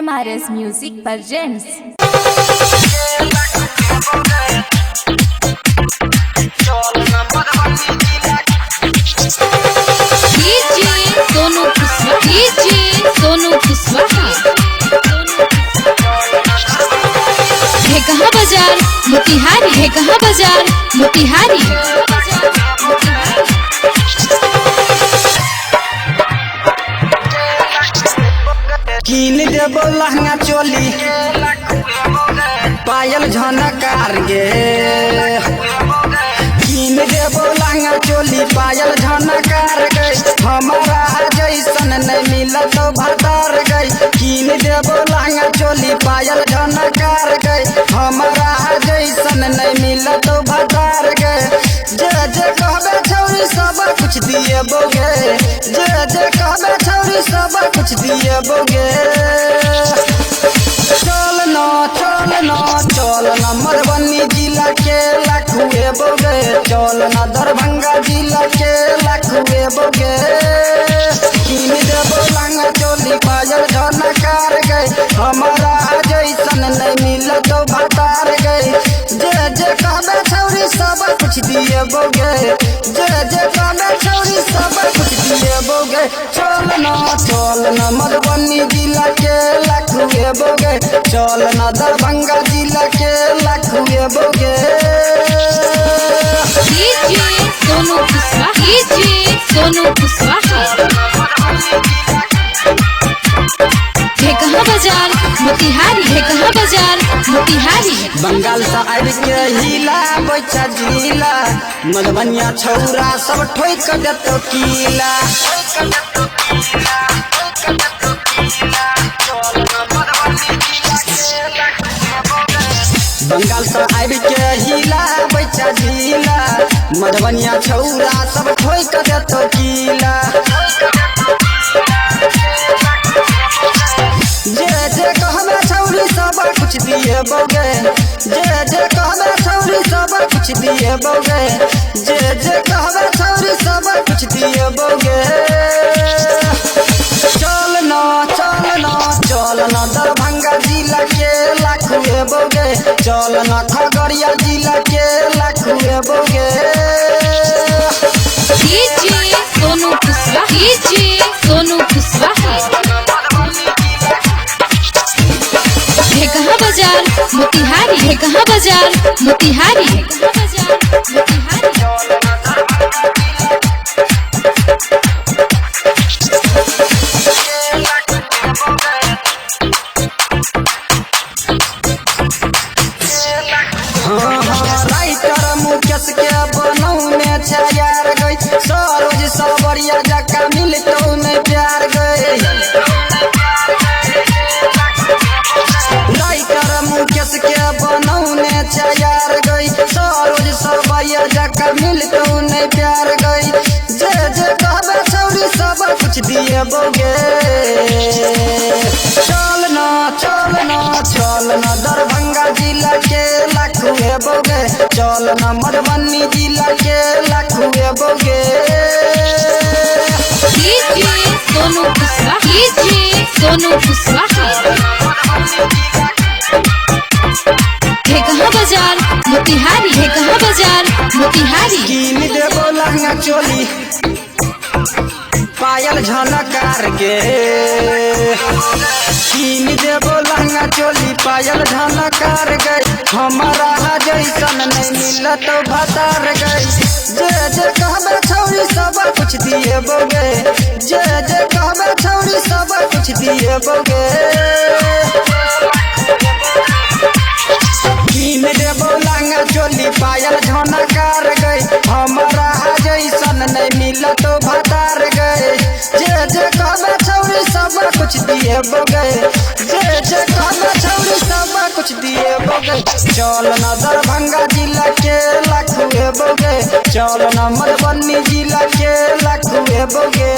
MRS Music presents Sonu Kushwaha है कहाँ बाजार मोतिहारी है कहाँ बाजार मोतिहारी कीन देबो लहंगा चोली पायल झनकार गे कीन देबो लहंगा चोली पायल झनकार गई हमारा जैसन नहीं मिलत भतार गई कीन देबो लहंगा चोली पायल झनकार गई हमारा जैसन नहीं मिलत भतार गई जे जे कहबे छौरी सब कुछ दिए बोगे जे जे कहबे छौरी सब कुछ दिए बोगे चल न मधुबनी जिला के लखुए बोगे चल न दरभंगा जिला के लखुए बोगे कीन देबो लहंगा चोली पायल झनकार गए हमारा जैसन नहीं मिलत भतार गए जे जे कहबे छौरी सब कुछ दिए बोगे जे जे कहबे छौरी सब कुछ दिए बोगे चल न मधुबनी जिला के लखुए बोगे चल न दरभंगा जिला के लखुए बोगे सोनू कुशवाहा है कहाँ बाजार मोतिहारी है कहाँ बाजार मोतिहारी बंगाल से आब के हिला बैचा जिला मधुबनिया छौरा सब ठोक देतो कीला बंगाल से आब के हिला बैचा जिला मधुबनिया छौरा सब ठोक देतो कीला जे जे कहबे छौरी सब कुछ दिए बोगे जे जे कहबे छौरी सब कुछ दिए बोगे जे जे कहबे छौरी सब कुछ दिए बोगे चल न दरभंगा जिला के लखुए बोगे चल न खगड़िया जिला के लखुए बोगे सोनू कुशवाहा है कहाँ बाजार मोतिहारी है कहाँ बाजार मोतिहारी राइटर मुकेश के बनौने छायार गई सरोज सबरिया जका मिलतो में प्यार गई राइटर मुकेश के बनौने छायार गई सरोज सबरिया जका मिलतो में प्यार गई जे जे कहबे छौरी सब कुछ दिए बोगे चल न दरभंगा जिला के लखुए बोगे चल न मधुबनी जिला के लखुए बोगे सोनू कुशवाहा है कहाँ बाजार मोतिहारी है कहाँ बाजार मोतिहारी कीन देबो लहंगा चोली पायल झनकार के कीन देबो लहंगा चोली पायल झनकार गई हमारा जैसन नहीं मिलत भतार गई जे जे कहबे छौरी सब कुछ दिए बोगे जे जे कहबे छौरी सब कुछ दिए बोगे कीन देबो लहंगा चोली पायल झनकार गई हमारा जैसन नहीं मिलत भतार गई जे जे कहबे छौरी सब कुछ दिए बोगे जे जे कहबे छौरी सब कुछ दिए बोगे चल न दरभंगा जिला के लखुए बोगे चल न मधुबनी जिला के लखुए बोगे